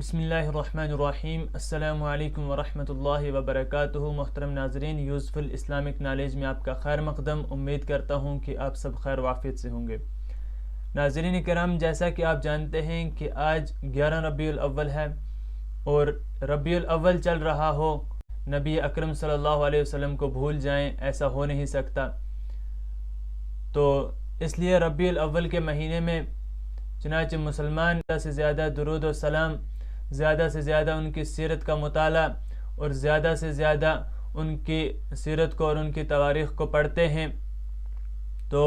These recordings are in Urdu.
بسم اللہ الرحمن الرحیم۔ السلام علیکم ورحمۃ اللہ وبرکاتہ۔ محترم ناظرین، یوزفل اسلامک نالج میں آپ کا خیر مقدم۔ امید کرتا ہوں کہ آپ سب خیر وعافیت سے ہوں گے۔ ناظرین کرام، جیسا کہ آپ جانتے ہیں کہ آج 11 ربیع الاول ہے اور ربیع الاول چل رہا ہو، نبی اکرم صلی اللہ علیہ وسلم کو بھول جائیں، ایسا ہو نہیں سکتا۔ تو اس لیے ربیع الاول کے مہینے میں چنانچہ مسلمان زیادہ سے زیادہ درود و سلام، زیادہ سے زیادہ ان کی سیرت کا مطالعہ اور زیادہ سے زیادہ ان کی سیرت کو اور ان کی تواریخ کو پڑھتے ہیں۔ تو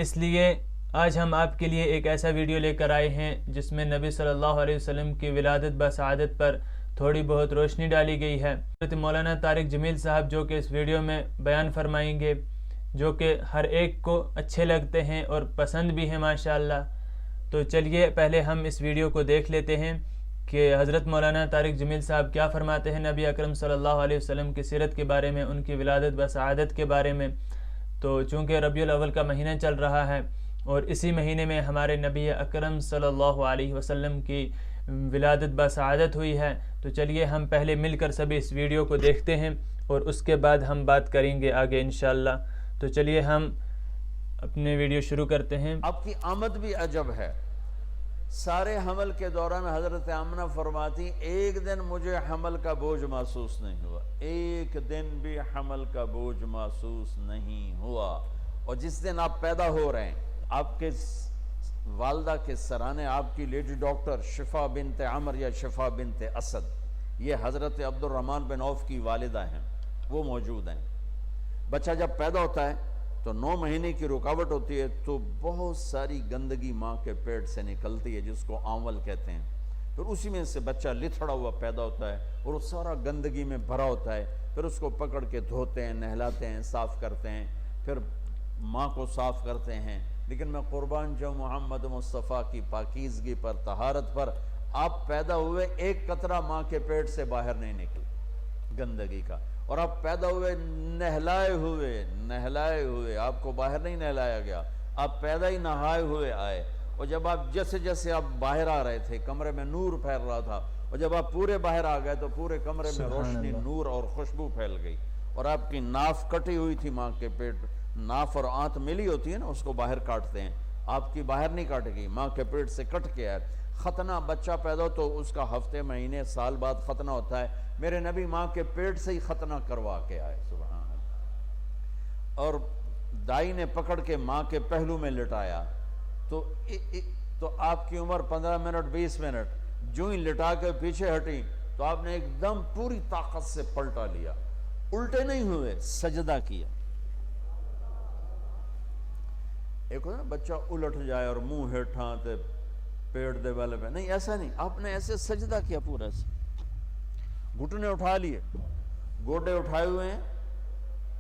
اس لیے آج ہم آپ کے لیے ایک ایسا ویڈیو لے کر آئے ہیں جس میں نبی صلی اللہ علیہ وسلم کی ولادت بسعادت پر تھوڑی بہت روشنی ڈالی گئی ہے۔ حضرت مولانا طارق جمیل صاحب جو کہ اس ویڈیو میں بیان فرمائیں گے، جو کہ ہر ایک کو اچھے لگتے ہیں اور پسند بھی ہیں ماشاءاللہ۔ تو چلیے پہلے ہم اس ویڈیو کو دیکھ لیتے ہیں کہ حضرت مولانا طارق جمیل صاحب کیا فرماتے ہیں نبی اکرم صلی اللہ علیہ وسلم کی سیرت کے بارے میں، ان کی ولادت بسعادت کے بارے میں۔ تو چونکہ ربیع الاول کا مہینہ چل رہا ہے اور اسی مہینے میں ہمارے نبی اکرم صلی اللہ علیہ وسلم کی ولادت بسعادت ہوئی ہے، تو چلیے ہم پہلے مل کر سبھی اس ویڈیو کو دیکھتے ہیں اور اس کے بعد ہم بات کریں گے آگے انشاءاللہ۔ تو چلیے ہم اپنے ویڈیو شروع کرتے ہیں۔ آپ کی آمد بھی عجب ہے۔ سارے حمل کے دوران حضرت آمنہ فرماتی ایک دن مجھے حمل کا بوجھ محسوس نہیں ہوا، ایک دن بھی حمل کا بوجھ محسوس نہیں ہوا۔ اور جس دن آپ پیدا ہو رہے ہیں، آپ کے والدہ کے سرانے آپ کی لیڈی ڈاکٹر شفا بنت عمر یا شفا بنت اسد، یہ حضرت عبد الرحمن بن عوف کی والدہ ہیں، وہ موجود ہیں۔ بچہ جب پیدا ہوتا ہے تو 9 مہینے کی رکاوٹ ہوتی ہے، تو بہت ساری گندگی ماں کے پیٹ سے نکلتی ہے جس کو آنول کہتے ہیں۔ پھر اسی میں سے بچہ لتھڑا ہوا پیدا ہوتا ہے اور وہ سارا گندگی میں بھرا ہوتا ہے۔ پھر اس کو پکڑ کے دھوتے ہیں، نہلاتے ہیں، صاف کرتے ہیں، پھر ماں کو صاف کرتے ہیں۔ لیکن میں قربان جاؤں محمد مصطفیٰ کی پاکیزگی پر، طہارت پر، آپ پیدا ہوئے ایک قطرہ ماں کے پیٹ سے باہر نہیں نکلا گندگی کا، اور آپ پیدا ہوئے نہلائے ہوئے، آپ کو باہر نہیں نہلایا گیا، آپ پیدا ہی نہائے ہوئے آئے۔ اور جب آپ جیسے جیسے آپ باہر آ رہے تھے کمرے میں نور پھیل رہا تھا، اور جب آپ پورے باہر آ گئے تو پورے کمرے میں روشنی، نور اور خوشبو پھیل گئی۔ اور آپ کی ناف کٹی ہوئی تھی ماں کے پیٹ، ناف اور آنت ملی ہوتی ہے نا، اس کو باہر کاٹتے ہیں، آپ کی باہر نہیں کاٹے گی، ماں کے پیٹ سے کٹ کے آئے۔ ختنہ بچہ پیدا ہو تو اس کا ہفتے مہینے سال بعد ختنہ ہوتا ہے، میرے نبی ماں کے پیٹ سے ہی ختنہ کروا کے آئے، سبحان اللہ۔ اور دائی نے پکڑ کے ماں کے پہلو میں لٹایا تو آپ کی عمر 15 منٹ 20 منٹ، جو ہی لٹا کے پیچھے ہٹی تو آپ نے ایک دم پوری طاقت سے پلٹا لیا، الٹے نہیں ہوئے، سجدہ کیا۔ ایک ہوتا نا بچہ الٹ جائے اور منہ ہیٹھاں تے پیٹ دے والے پہ، نہیں ایسا نہیں، آپ نے ایسے سجدہ کیا پورا سے، گھٹنے اٹھا لیے، گوڈے اٹھائے ہوئے ہیں،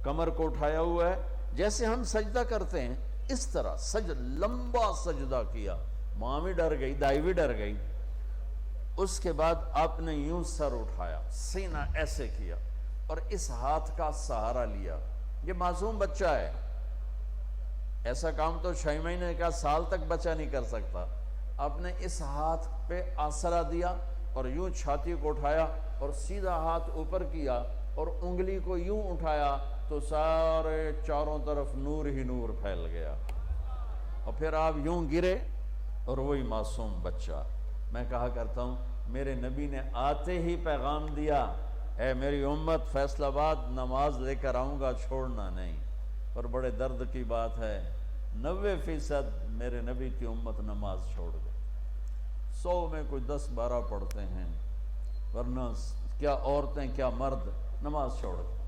کمر کو اٹھایا ہوا ہے، جیسے ہم سجدہ کرتے ہیں اس طرح لمبا سجدہ کیا۔ ماں بھی ڈر گئی، دائی بھی ڈر گئی۔ اس کے بعد آپ نے یوں سر اٹھایا، سینہ ایسے کیا اور اس ہاتھ کا سہارا لیا۔ یہ معصوم بچہ ہے، ایسا کام تو 6 مہینے کا سال تک بچہ نہیں کر سکتا۔ آپ نے اس ہاتھ پہ آسرا دیا اور یوں چھاتی کو اٹھایا اور سیدھا ہاتھ اوپر کیا اور انگلی کو یوں اٹھایا تو سارے چاروں طرف نور ہی نور پھیل گیا، اور پھر آپ یوں گرے اور وہی معصوم بچہ۔ میں کہا کرتا ہوں میرے نبی نے آتے ہی پیغام دیا، اے میری امت، فیصل آباد نماز لے کر آؤں گا، چھوڑنا نہیں۔ اور بڑے درد کی بات ہے 90% میرے نبی کی امت نماز چھوڑ گئی، 100 میں کوئی 10-12 پڑھتے ہیں، ورنہ کیا عورتیں کیا مرد نماز چھوڑ گئے۔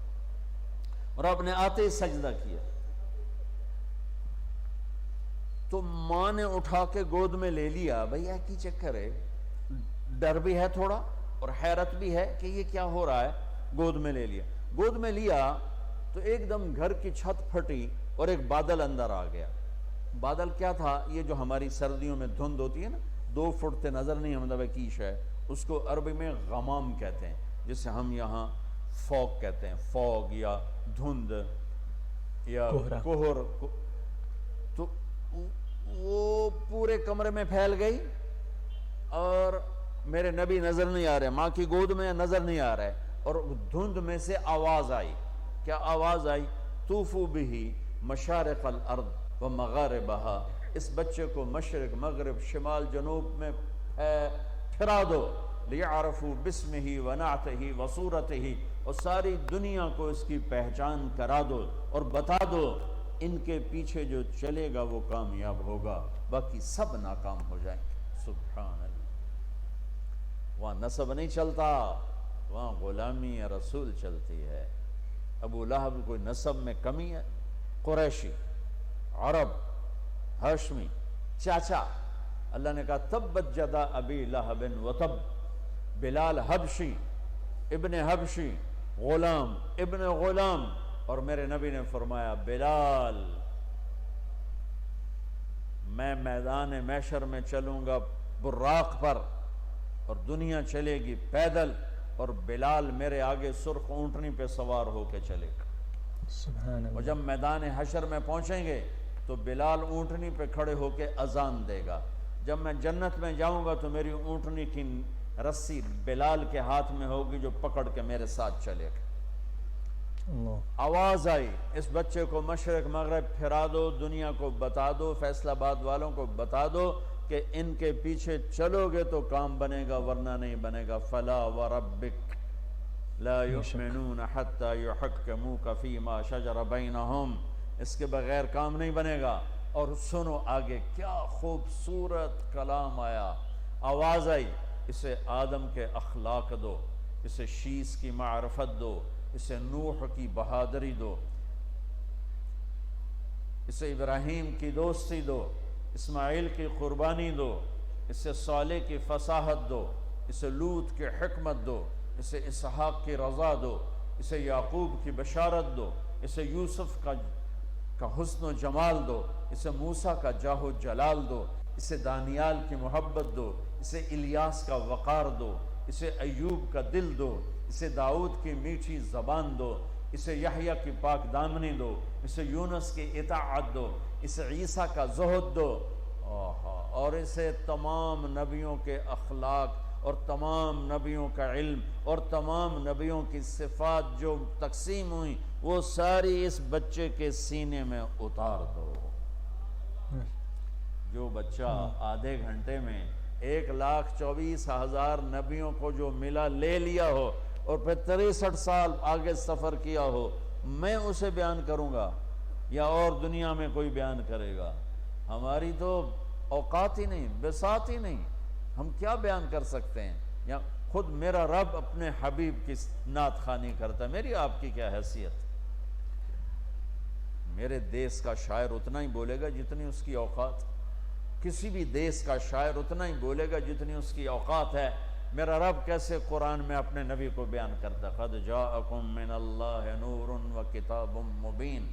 اور آپ نے آتے ہی سجدہ کیا تو ماں نے اٹھا کے گود میں لے لیا۔ بھئی کی چکر ہے، ڈر بھی ہے تھوڑا اور حیرت بھی ہے کہ یہ کیا ہو رہا ہے۔ گود میں لے لیا، گود میں لیا تو ایک دم گھر کی چھت پھٹی اور ایک بادل اندر آ گیا۔ بادل کیا تھا؟ یہ جو ہماری سردیوں میں دھند ہوتی ہے نا، 2 فٹ تے نظر نہیں مطلب کی شے، اس کو عربی میں غمام کہتے ہیں، جسے ہم یہاں فوگ کہتے ہیں، فوگ یا دھند یا کوہر۔ تو وہ پورے کمرے میں پھیل گئی اور میرے نبی نظر نہیں آ رہے، ماں کی گود میں نظر نہیں آ رہے، اور دھند میں سے آواز آئی. کیا آواز آئی؟ طوفوا بہ مشارق الارض و مغاربہا، اس بچے کو مشرق مغرب شمال جنوب میں پھرا دو، لیعرفوا باسمہ ونعتہ وصورتہ، اور ساری دنیا کو اس کی پہچان کرا دو اور بتا دو. ان کے پیچھے جو چلے گا وہ کامیاب ہوگا، باقی سب ناکام ہو جائیں گے. سبحان اللہ. وہاں نسب نہیں چلتا، وہاں غلامی رسول چلتی ہے. ابو لہب کوئی نسب میں کمی ہے؟ قریشی، عرب، ہاشمی، چاچا. اللہ نے کہا تبت جدا ابی لہب وتب. بلال حبشی، ابن حبشی، غلام ابن غلام. اور میرے نبی نے فرمایا بلال میں میدان محشر میں چلوں گا براق پر، اور دنیا چلے گی پیدل، اور بلال میرے آگے سرخ اونٹنی پہ سوار ہو کے چلے گا. سبحان اور اللہ. جب میدان حشر میں پہنچیں گے تو بلال اونٹنی پہ کھڑے ہو کے اذان دے گا. جب میں جنت میں جاؤں گا تو میری اونٹنی کی رسی بلال کے ہاتھ میں ہوگی جو پکڑ کے میرے ساتھ چلے گا. اللہ. آواز آئی اس بچے کو مشرق مغرب پھرا دو، دنیا کو بتا دو، فیصل آباد والوں کو بتا دو کہ ان کے پیچھے چلو گے تو کام بنے گا ورنہ نہیں بنے گا. فلا وربک لا یؤمنون حتی یحکموک فیما شجر بینہم، اس کے بغیر کام نہیں بنے گا. اور سنو آگے کیا خوبصورت کلام آیا. آواز آئی اسے آدم کے اخلاق دو، اسے شیس کی معرفت دو، اسے نوح کی بہادری دو، اسے ابراہیم کی دوستی دو، اسماعیل کی قربانی دو، اسے صالح کی فصاحت دو، اسے لوط کی حکمت دو، اسے اسحاق کی رضا دو، اسے یعقوب کی بشارت دو، اسے یوسف کا حسن و جمال دو، اسے موسیٰ کا جاہ و جلال دو، اسے دانیال کی محبت دو، اسے الیاس کا وقار دو، اسے ایوب کا دل دو، اسے داؤد کی میٹھی زبان دو، اسے یحییٰ کی پاک دامنی دو، اسے یونس کی اطاعت دو، اسے عیسیٰ کا زہد دو، اور اسے تمام نبیوں کے اخلاق اور تمام نبیوں کا علم اور تمام نبیوں کی صفات جو تقسیم ہوئیں وہ ساری اس بچے کے سینے میں اتار دو. جو بچہ آدھے گھنٹے میں 1,24,000 نبیوں کو جو ملا لے لیا ہو اور پھر 63 سال آگے سفر کیا ہو، میں اسے بیان کروں گا یا اور دنیا میں کوئی بیان کرے گا؟ ہماری تو اوقات ہی نہیں، بساط ہی نہیں، ہم کیا بیان کر سکتے ہیں؟ یا خود میرا رب اپنے حبیب کی نعت خوانی کرتا ہے، میری آپ کی کیا حیثیت؟ میرے دیس کا شاعر اتنا ہی بولے گا جتنی اس کی اوقات، کسی بھی دیس کا شاعر اتنا ہی بولے گا جتنی اس کی اوقات ہے. میرا رب کیسے قرآن میں اپنے نبی کو بیان کرتا، قد جاءکم من اللہ نور و کتاب مبین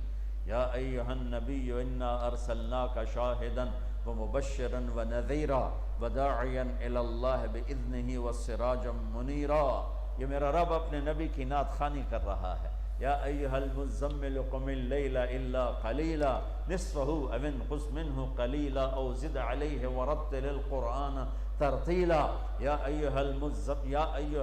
یا ایہا النبی انا ارسلناک شاہدا ومبشرا ونذیرا وداعیا الی اللہ باذنہ وسراجا منیرا. یہ میرا رب اپنے نبی کی نعت خوانی کر رہا ہے. یا ایہا المزمل قم اللیل الا قلیلا نصفہ او انقص منہ قلیلا او زد علیہ ورتل القرآن ترتیلا. یا ایہا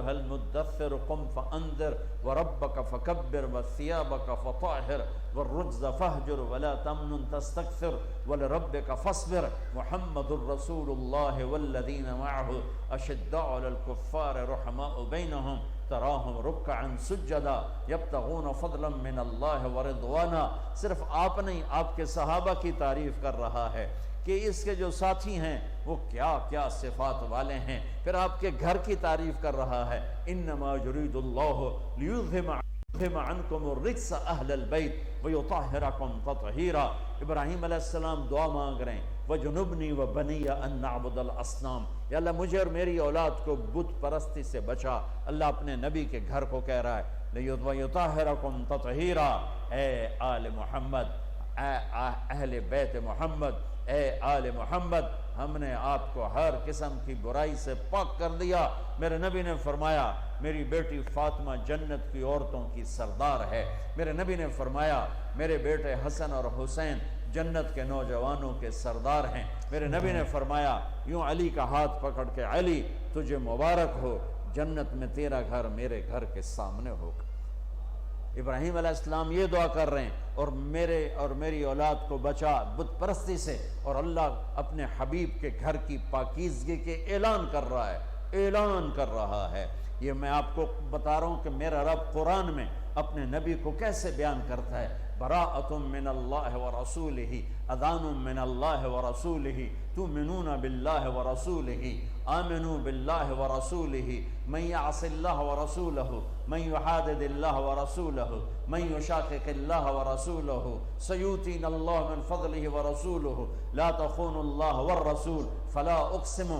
المدثر قم فانذر وربک فکبر وثیابک فطاہر والرجز فہجر ولا تمنن تستکثر ولربک فاصبر. محمد الرسول اللہ والذین معہ اشداء علی الکفار رحماء بینہم تراہم رکعا سجدا یبتغون فضلا من اللہ ورضوانا. صرف آپ نہیں، آپ کے صحابہ کی تعریف کر رہا ہے کہ اس کے جو ساتھی ہیں وہ کیا کیا صفات والے ہیں. پھر آپ کے گھر کی تعریف کر رہا ہے، انما یرید اللہ لیذہب عنکم الرجس اہل البیت ویطہرکم تطہیرا. ابراہیم علیہ السلام دعا مانگ رہے ہیں، وجنبنی وبنی ان نعبد الاصنام. یا اللہ مجھے اور میری اولاد کو بت پرستی سے بچا. اللہ اپنے نبی کے گھر کو کہہ رہا ہے ویطہرکم تطہیرا. اے آل محمد، اے اہل بیت محمد، اے آل محمد، ہم نے آپ کو ہر قسم کی برائی سے پاک کر دیا۔ میرے نبی نے فرمایا میری بیٹی فاطمہ جنت کی عورتوں کی سردار ہے۔ میرے نبی نے فرمایا میرے بیٹے حسن اور حسین جنت کے نوجوانوں کے سردار ہیں۔ میرے نبی نے فرمایا یوں علی کا ہاتھ پکڑ کے، علی تجھے مبارک ہو، جنت میں تیرا گھر میرے گھر کے سامنے ہوگا۔ ابراہیم علیہ السلام یہ دعا کر رہے ہیں، اور میرے اور میری اولاد کو بچا بت پرستی سے، اور اللہ اپنے حبیب کے گھر کی پاکیزگی کے اعلان کر رہا ہے، اعلان کر رہا ہے۔ یہ میں آپ کو بتا رہا ہوں کہ میرا رب قرآن میں اپنے نبی کو کیسے بیان کرتا ہے۔ براءۃ من اللہ ورسولہ، اذان من اللہ ورسولہ، تؤمنون باللہ ورسولہ، آمنوا باللہ ورسولہ، من یعص اللہ ورسولہ، من یحادد اللہ ورسولہ، من یشاقق اللہ ورسولہ، سیؤتینا اللہ من فضلہ ورسولہ، لا تخونوا اللہ والرسول، فلا اقسم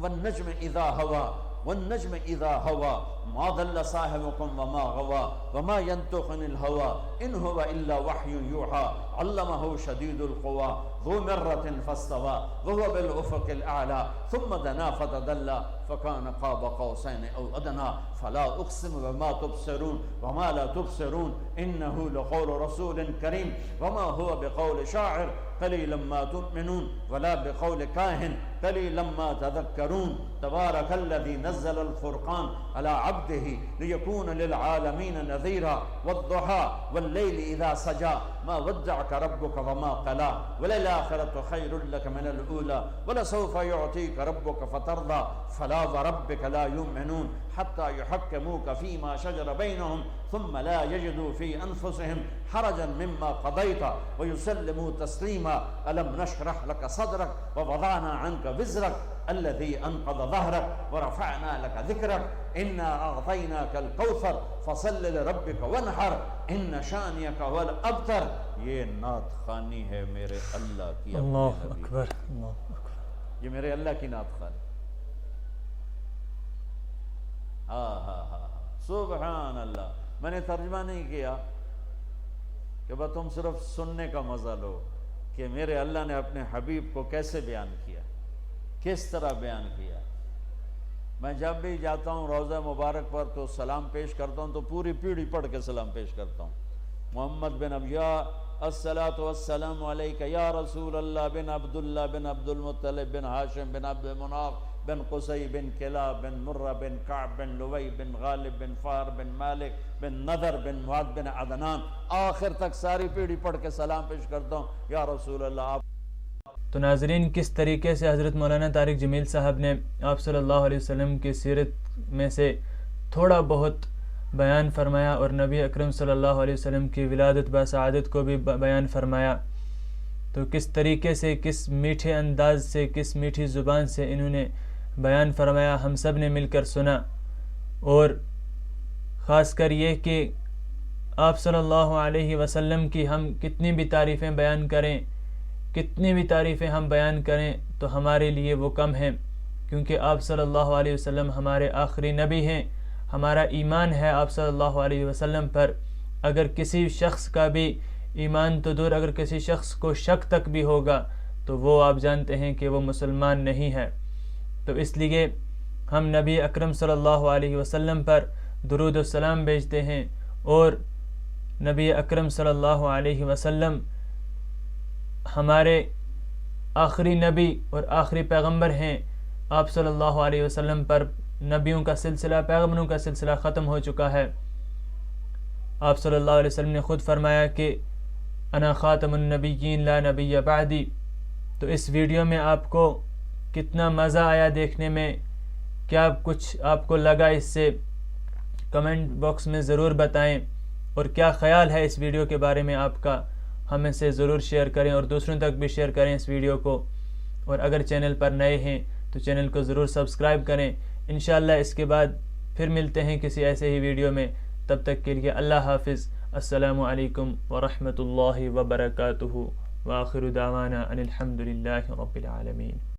والنجم اذا ہوا، والنجم اذا ہوا، ما ضل صاحبكم وما غوا، وما ينطق عن الهوى ان هو الا وحی یوحى، علمه شدید القوى، ذو مرة فاستوى، وهو بالافق الاعلى، ثم دنا فتدلى، فكان قاب قوسين او ادنى، فلا اقسم بما تبصرون وما لا تبصرون، انه لقول رسول کریم، وما هو بقول شاعر قلیلا ما تؤمنون، ولا بقول کاہن قلیلا ما تذکرون، تبارک الذی نزل الفرقان على عبده ليكون للعالمين نذيرا، والضحى والليل اذا سجى، ما ودعك ربك وما قلى، وللآخرة خير لك من الأولى، ولسوف يعطيك ربك فترضى، فلا وربك لا يؤمنون حتى يحكموك فيما شجر بينهم ثم لا يجدوا في أنفسهم حرجا مما قضيت ويسلموا تسليما، ألم نشرح لك صدرك ووضعنا عنك وزرك الذي أنقض ظهرك ورفعنا لك ذكرك، إنا أعطيناك الكوثر فصل لربك وانحر إن شانئك هو الأبتر۔ یہ نعت خوانی ہے میرے اللہ کی، اللہ اکبر، اللہ اکبر، یہ میرے اللہ کی نعت خوانی۔ سبحان اللہ۔ میں نے ترجمہ نہیں کیا کہ بس تم صرف سننے کا مزہ لو کہ میرے اللہ نے اپنے حبیب کو کیسے بیان کیا، کس طرح بیان کیا۔ میں جب بھی جاتا ہوں روضہ مبارک پر تو سلام پیش کرتا ہوں تو پوری پیڑھی پڑھ کے سلام پیش کرتا ہوں۔ محمد بن ابیا الصلاۃ والسلام علیک یا رسول اللہ بن عبداللہ بن عبد المطلب بن ہاشم بن عبد مناف بن قصی بن کلاب بن مرہ بن کعب بن لوی بن غالب بن فار بن مالک بن نذر بن معد بن عدنان، آخر تک ساری پیڑھی پڑھ کے سلام پیش کرتا ہوں یا رسول اللہ۔ آپ تو ناظرین کس طریقے سے حضرت مولانا طارق جمیل صاحب نے آپ صلی اللہ علیہ وسلم کی سیرت میں سے تھوڑا بہت بیان فرمایا، اور نبی اکرم صلی اللہ علیہ وسلم کی ولادت بسعادت کو بھی بیان فرمایا، تو کس طریقے سے، کس میٹھے انداز سے، کس میٹھی زبان سے انہوں نے بیان فرمایا، ہم سب نے مل کر سنا۔ اور خاص کر یہ کہ آپ صلی اللہ علیہ وسلم کی ہم کتنی بھی تعریفیں بیان کریں، کتنی بھی تعریفیں ہم بیان کریں تو ہمارے لیے وہ کم ہیں، کیونکہ آپ صلی اللہ علیہ وسلم ہمارے آخری نبی ہیں۔ ہمارا ایمان ہے آپ صلی اللہ علیہ وسلم پر۔ اگر کسی شخص کا بھی ایمان تو دور، اگر کسی شخص کو شک تک بھی ہوگا تو وہ آپ جانتے ہیں کہ وہ مسلمان نہیں ہے۔ تو اس لیے ہم نبی اکرم صلی اللہ علیہ وسلم پر درود و سلام بھیجتے ہیں، اور نبی اکرم صلی اللہ علیہ وسلم ہمارے آخری نبی اور آخری پیغمبر ہیں۔ آپ صلی اللہ علیہ وسلم پر نبیوں کا سلسلہ، پیغمبروں کا سلسلہ ختم ہو چکا ہے۔ آپ صلی اللہ علیہ وسلم نے خود فرمایا کہ انا خاتم النبیین لا نبی بعدی۔ تو اس ویڈیو میں آپ کو کتنا مزہ آیا دیکھنے میں، کیا کچھ آپ کو لگا اس سے، کمنٹ باکس میں ضرور بتائیں، اور کیا خیال ہے اس ویڈیو کے بارے میں آپ کا، ہمیں سے ضرور شیئر کریں اور دوسروں تک بھی شیئر کریں اس ویڈیو کو۔ اور اگر چینل پر نئے ہیں تو چینل کو ضرور سبسکرائب کریں۔ انشاءاللہ اس کے بعد پھر ملتے ہیں کسی ایسے ہی ویڈیو میں، تب تک کے لیے اللہ حافظ۔ السلام علیکم ورحمۃ اللہ وبرکاتہ، وآخر دعوانا ان الحمد للہ رب العالمین۔